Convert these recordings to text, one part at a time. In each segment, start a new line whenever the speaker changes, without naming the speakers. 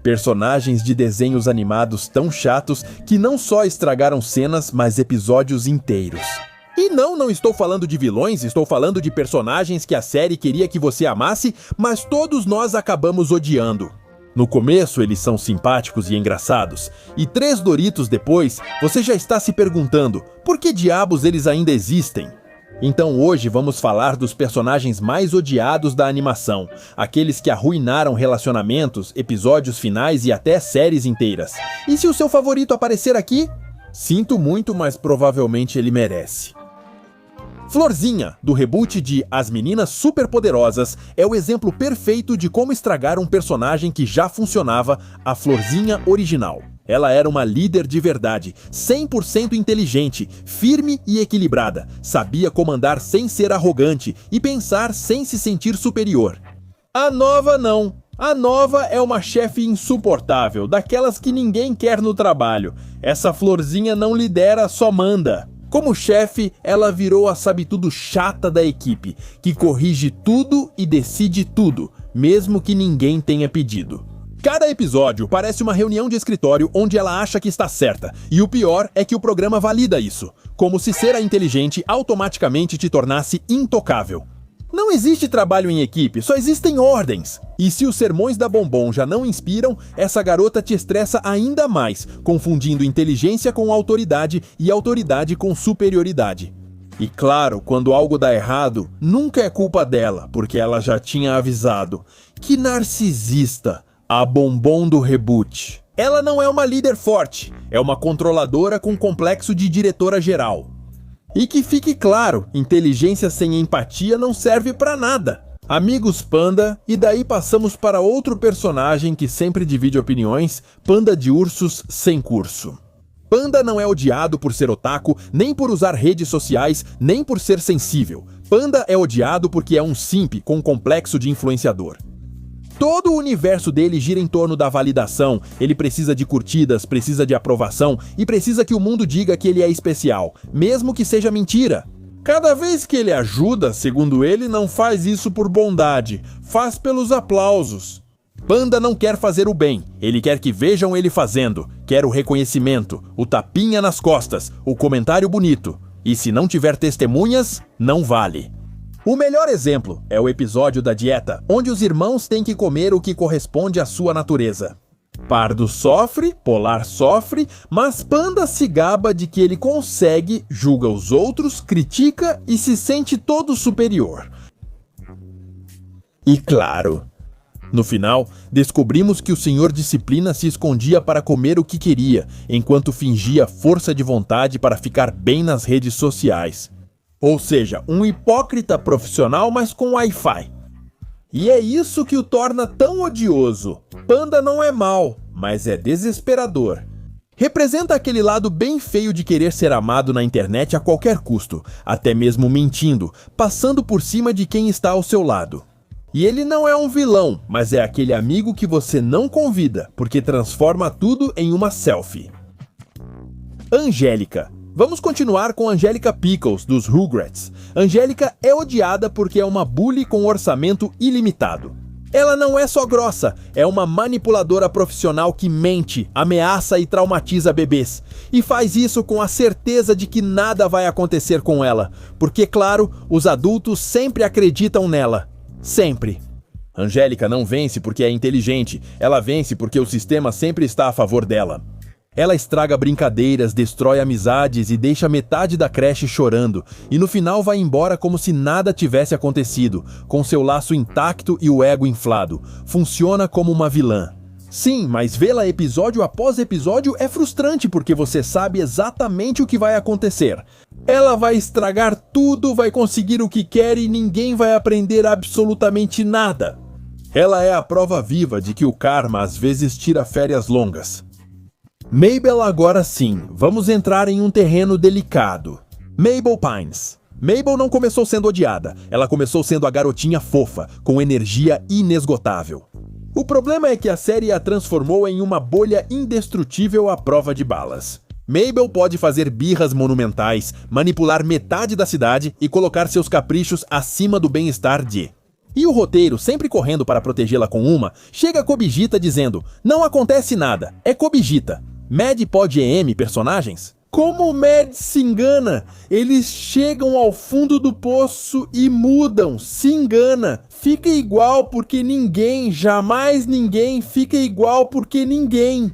Personagens de desenhos animados tão chatos que não só estragaram cenas, mas episódios inteiros. E não estou falando de vilões, estou falando de personagens que a série queria que você amasse, mas todos nós acabamos odiando. No começo eles são simpáticos e engraçados, e 3 Doritos depois, você já está se perguntando, por que diabos eles ainda existem? Então hoje vamos falar dos personagens mais odiados da animação, aqueles que arruinaram relacionamentos, episódios finais e até séries inteiras. E se o seu favorito aparecer aqui? Sinto muito, mas provavelmente ele merece. Florzinha, do reboot de As Meninas Superpoderosas, é o exemplo perfeito de como estragar um personagem que já funcionava, a Florzinha original. Ela era uma líder de verdade, 100% inteligente, firme e equilibrada, sabia comandar sem ser arrogante e pensar sem se sentir superior. A nova não. A nova é uma chefe insuportável, daquelas que ninguém quer no trabalho. Essa Florzinha não lidera, só manda. Como chefe, ela virou a sabe-tudo chata da equipe, que corrige tudo e decide tudo, mesmo que ninguém tenha pedido. Cada episódio parece uma reunião de escritório onde ela acha que está certa, e o pior é que o programa valida isso, como se ser a inteligente automaticamente te tornasse intocável. Não existe trabalho em equipe, só existem ordens. E se os sermões da Bombom já não inspiram, essa garota te estressa ainda mais, confundindo inteligência com autoridade e autoridade com superioridade. E claro, quando algo dá errado, nunca é culpa dela, porque ela já tinha avisado. Que narcisista! A Bombom do reboot. Ela não é uma líder forte, é uma controladora com complexo de diretora geral. E que fique claro, inteligência sem empatia não serve pra nada. Amigos Panda, e daí passamos para outro personagem que sempre divide opiniões, Panda de Ursos sem curso. Panda não é odiado por ser otaku, nem por usar redes sociais, nem por ser sensível. Panda é odiado porque é um simp com complexo de influenciador. Todo o universo dele gira em torno da validação, ele precisa de curtidas, precisa de aprovação e precisa que o mundo diga que ele é especial, mesmo que seja mentira. Cada vez que ele ajuda, segundo ele, não faz isso por bondade, faz pelos aplausos. Panda não quer fazer o bem, ele quer que vejam ele fazendo, quer o reconhecimento, o tapinha nas costas, o comentário bonito. E se não tiver testemunhas, não vale. O melhor exemplo é o episódio da dieta, onde os irmãos têm que comer o que corresponde à sua natureza. Pardo sofre, Polar sofre, mas Panda se gaba de que ele consegue, julga os outros, critica e se sente todo superior. E claro, no final, descobrimos que o Senhor Disciplina se escondia para comer o que queria, enquanto fingia força de vontade para ficar bem nas redes sociais. Ou seja, um hipócrita profissional, mas com Wi-Fi. E é isso que o torna tão odioso. Panda não é mau, mas é desesperador. Representa aquele lado bem feio de querer ser amado na internet a qualquer custo, até mesmo mentindo, passando por cima de quem está ao seu lado. E ele não é um vilão, mas é aquele amigo que você não convida, porque transforma tudo em uma selfie. Angélica. Vamos continuar com Angélica Pickles, dos Rugrats. Angélica é odiada porque é uma bully com orçamento ilimitado. Ela não é só grossa, é uma manipuladora profissional que mente, ameaça e traumatiza bebês. E faz isso com a certeza de que nada vai acontecer com ela, porque, claro, os adultos sempre acreditam nela. Sempre. Angélica não vence porque é inteligente, ela vence porque o sistema sempre está a favor dela. Ela estraga brincadeiras, destrói amizades e deixa metade da creche chorando, e no final vai embora como se nada tivesse acontecido, com seu laço intacto e o ego inflado. Funciona como uma vilã. Sim, mas vê-la episódio após episódio é frustrante porque você sabe exatamente o que vai acontecer. Ela vai estragar tudo, vai conseguir o que quer e ninguém vai aprender absolutamente nada. Ela é a prova viva de que o karma às vezes tira férias longas. Mabel agora sim, vamos entrar em um terreno delicado. Mabel Pines. Mabel não começou sendo odiada, ela começou sendo a garotinha fofa, com energia inesgotável. O problema é que a série a transformou em uma bolha indestrutível à prova de balas. Mabel pode fazer birras monumentais, manipular metade da cidade e colocar seus caprichos acima do bem-estar de... E o roteiro, sempre correndo para protegê-la com uma, chega a Kobijita dizendo: não acontece nada, é Kobijita. Mad pode EM personagens? Como o Mad se engana? Eles chegam ao fundo do poço e mudam, se engana. Fica igual porque ninguém, jamais ninguém fica igual porque ninguém.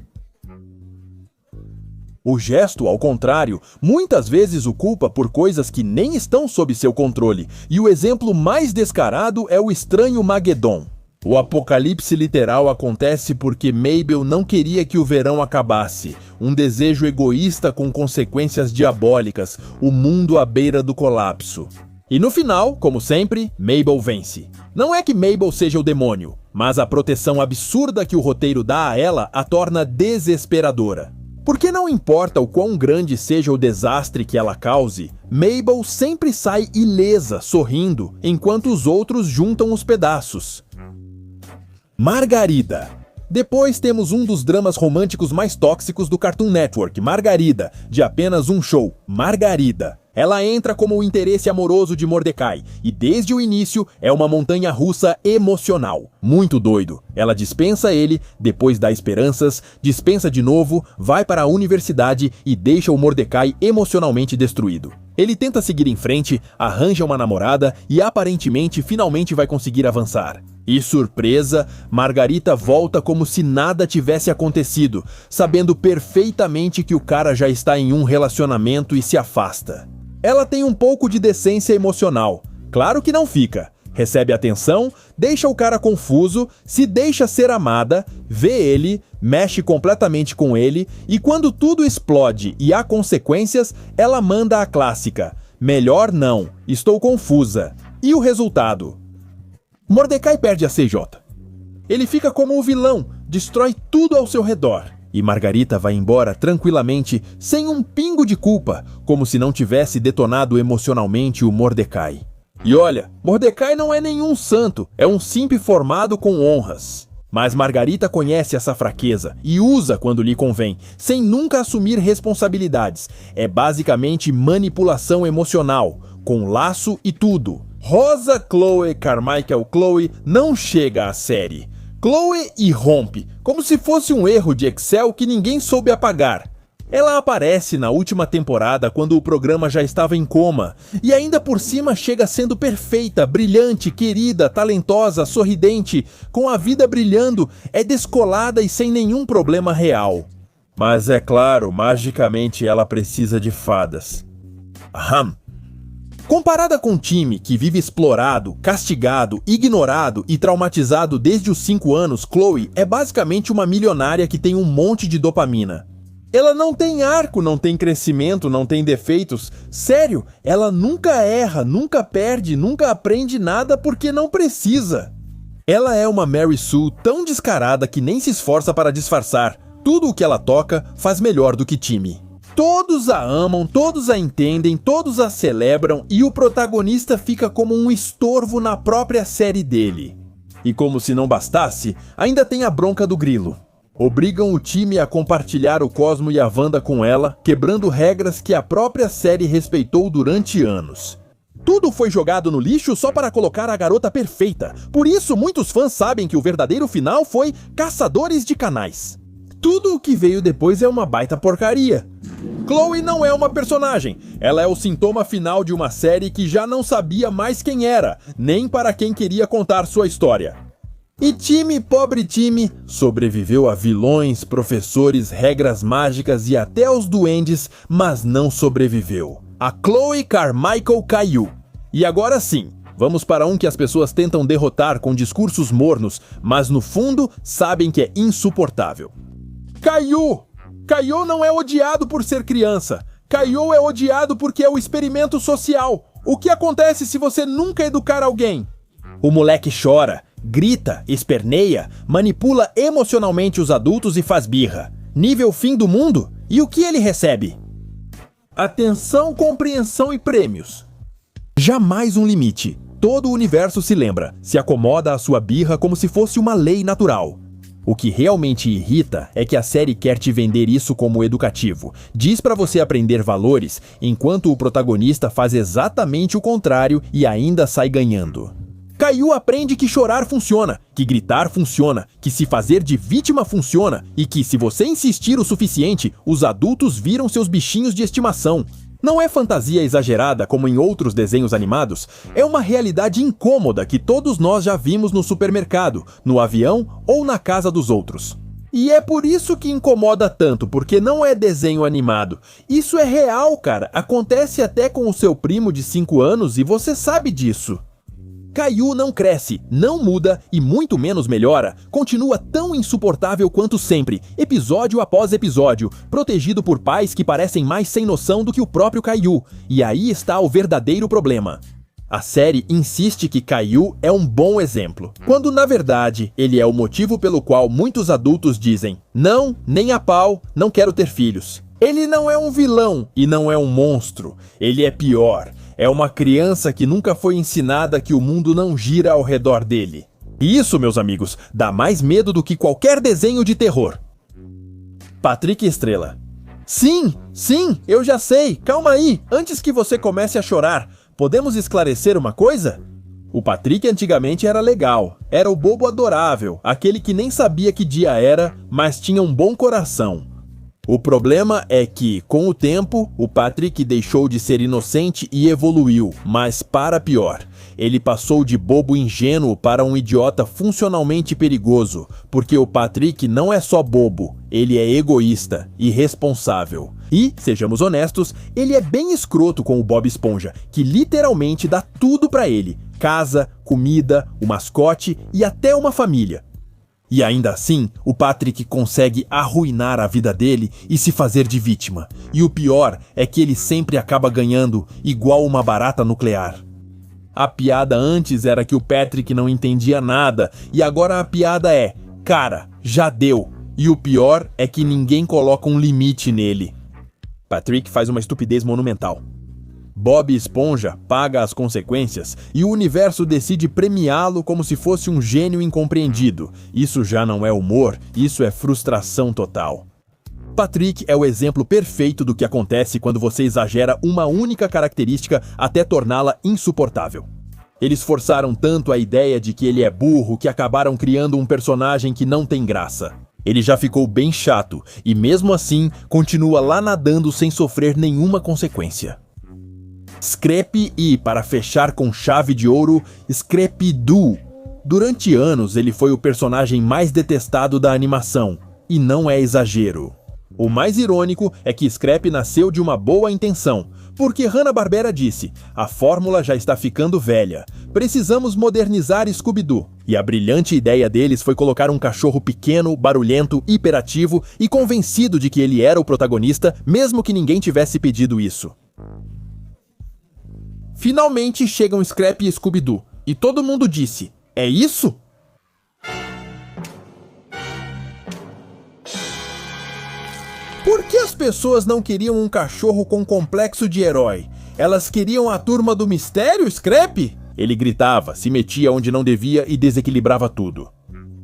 O gesto, ao contrário, muitas vezes o culpa por coisas que nem estão sob seu controle, e o exemplo mais descarado é o estranho Magedon. O apocalipse literal acontece porque Mabel não queria que o verão acabasse, um desejo egoísta com consequências diabólicas, o mundo à beira do colapso. E no final, como sempre, Mabel vence. Não é que Mabel seja o demônio, mas a proteção absurda que o roteiro dá a ela a torna desesperadora. Porque não importa o quão grande seja o desastre que ela cause, Mabel sempre sai ilesa, sorrindo, enquanto os outros juntam os pedaços. Margarida. Depois temos um dos dramas românticos mais tóxicos do Cartoon Network, Margarida, de apenas um show, Margarida. Ela entra como o interesse amoroso de Mordecai, e desde o início é uma montanha-russa emocional. Muito doido. Ela dispensa ele, depois dá esperanças, dispensa de novo, vai para a universidade e deixa o Mordecai emocionalmente destruído. Ele tenta seguir em frente, arranja uma namorada e aparentemente finalmente vai conseguir avançar. E surpresa, Margarita volta como se nada tivesse acontecido, sabendo perfeitamente que o cara já está em um relacionamento e se afasta. Ela tem um pouco de decência emocional. Claro que não fica. Recebe atenção, deixa o cara confuso, se deixa ser amada, vê ele, mexe completamente com ele, e quando tudo explode e há consequências, ela manda a clássica: melhor não, estou confusa. E o resultado? Mordecai perde a CJ. Ele fica como o vilão, destrói tudo ao seu redor. E Margarita vai embora tranquilamente, sem um pingo de culpa, como se não tivesse detonado emocionalmente o Mordecai. E olha, Mordecai não é nenhum santo, é um simp formado com honras. Mas Margarita conhece essa fraqueza e usa quando lhe convém, sem nunca assumir responsabilidades. É basicamente manipulação emocional, com laço e tudo. Rosa Chloe Carmichael Chloe não chega à série. Chloe irrompe, como se fosse um erro de Excel que ninguém soube apagar. Ela aparece na última temporada quando o programa já estava em coma, e ainda por cima chega sendo perfeita, brilhante, querida, talentosa, sorridente, com a vida brilhando, é descolada e sem nenhum problema real. Mas é claro, magicamente ela precisa de fadas. Aham. Comparada com um time que vive explorado, castigado, ignorado e traumatizado desde os 5 anos, Chloe é basicamente uma milionária que tem um monte de dopamina. Ela não tem arco, não tem crescimento, não tem defeitos. Sério, ela nunca erra, nunca perde, nunca aprende nada porque não precisa. Ela é uma Mary Sue tão descarada que nem se esforça para disfarçar. Tudo o que ela toca faz melhor do que time. Todos a amam, todos a entendem, todos a celebram e o protagonista fica como um estorvo na própria série dele. E como se não bastasse, ainda tem a bronca do grilo. Obrigam o time a compartilhar o Cosmo e a Wanda com ela, quebrando regras que a própria série respeitou durante anos. Tudo foi jogado no lixo só para colocar a garota perfeita. Por isso, muitos fãs sabem que o verdadeiro final foi Caçadores de Canais. Tudo o que veio depois é uma baita porcaria. Chloe não é uma personagem, ela é o sintoma final de uma série que já não sabia mais quem era, nem para quem queria contar sua história. E time, pobre time, sobreviveu a vilões, professores, regras mágicas e até aos duendes, mas não sobreviveu. A Chloe Carmichael caiu. E agora sim, vamos para um que as pessoas tentam derrotar com discursos mornos, mas no fundo sabem que é insuportável. Caillou! Caillou não é odiado por ser criança. Caillou é odiado porque é o experimento social. O que acontece se você nunca educar alguém? O moleque chora, grita, esperneia, manipula emocionalmente os adultos e faz birra. Nível fim do mundo? E o que ele recebe? Atenção, compreensão e prêmios. Jamais um limite. Todo o universo se lembra, se acomoda à sua birra como se fosse uma lei natural. O que realmente irrita é que a série quer te vender isso como educativo. Diz pra você aprender valores, enquanto o protagonista faz exatamente o contrário e ainda sai ganhando. Caillou aprende que chorar funciona, que gritar funciona, que se fazer de vítima funciona e que, se você insistir o suficiente, os adultos viram seus bichinhos de estimação. Não é fantasia exagerada como em outros desenhos animados, é uma realidade incômoda que todos nós já vimos no supermercado, no avião ou na casa dos outros. E é por isso que incomoda tanto, porque não é desenho animado. Isso é real, cara. Acontece até com o seu primo de 5 anos e você sabe disso. Caillou não cresce, não muda e muito menos melhora, continua tão insuportável quanto sempre, episódio após episódio, protegido por pais que parecem mais sem noção do que o próprio Caillou, e aí está o verdadeiro problema. A série insiste que Caillou é um bom exemplo, quando na verdade ele é o motivo pelo qual muitos adultos dizem: não, nem a pau, não quero ter filhos. Ele não é um vilão e não é um monstro, ele é pior. É uma criança que nunca foi ensinada que o mundo não gira ao redor dele. E isso, meus amigos, dá mais medo do que qualquer desenho de terror. Patrick Estrela. Sim, eu já sei. Calma aí, antes que você comece a chorar. Podemos esclarecer uma coisa? O Patrick antigamente era legal. Era o bobo adorável, aquele que nem sabia que dia era, mas tinha um bom coração. O problema é que, com o tempo, o Patrick deixou de ser inocente e evoluiu, mas para pior. Ele passou de bobo ingênuo para um idiota funcionalmente perigoso, porque o Patrick não é só bobo, ele é egoísta, irresponsável. E, sejamos honestos, ele é bem escroto com o Bob Esponja, que literalmente dá tudo pra ele: casa, comida, o mascote e até uma família. E ainda assim, o Patrick consegue arruinar a vida dele e se fazer de vítima. E o pior é que ele sempre acaba ganhando, igual uma barata nuclear. A piada antes era que o Patrick não entendia nada, e agora a piada é: cara, já deu. E o pior é que ninguém coloca um limite nele. Patrick faz uma estupidez monumental. Bob Esponja paga as consequências e o universo decide premiá-lo como se fosse um gênio incompreendido. Isso já não é humor, isso é frustração total. Patrick é o exemplo perfeito do que acontece quando você exagera uma única característica até torná-la insuportável. Eles forçaram tanto a ideia de que ele é burro que acabaram criando um personagem que não tem graça. Ele já ficou bem chato e mesmo assim continua lá nadando sem sofrer nenhuma consequência. Scrappy e, para fechar com chave de ouro, Scrappy-Doo. Durante anos ele foi o personagem mais detestado da animação, e não é exagero. O mais irônico é que Scrappy nasceu de uma boa intenção, porque Hanna-Barbera disse: a fórmula já está ficando velha, precisamos modernizar Scooby-Doo. E a brilhante ideia deles foi colocar um cachorro pequeno, barulhento, hiperativo e convencido de que ele era o protagonista, mesmo que ninguém tivesse pedido isso. Finalmente chegam Scrappy e Scooby-Doo, e todo mundo disse: é isso? Por que as pessoas não queriam um cachorro com complexo de herói? Elas queriam a turma do mistério, Scrappy? Ele gritava, se metia onde não devia e desequilibrava tudo.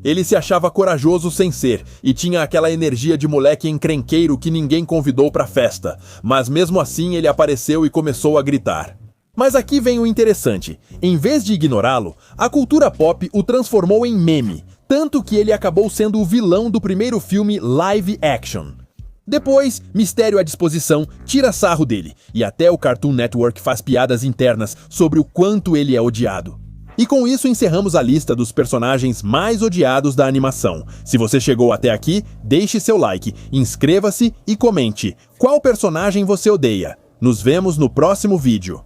Ele se achava corajoso sem ser, e tinha aquela energia de moleque encrenqueiro que ninguém convidou pra festa, mas mesmo assim ele apareceu e começou a gritar. Mas aqui vem o interessante: em vez de ignorá-lo, a cultura pop o transformou em meme, tanto que ele acabou sendo o vilão do primeiro filme live action. Depois, Mistério à disposição tira sarro dele, e até o Cartoon Network faz piadas internas sobre o quanto ele é odiado. E com isso encerramos a lista dos personagens mais odiados da animação. Se você chegou até aqui, deixe seu like, inscreva-se e comente qual personagem você odeia. Nos vemos no próximo vídeo.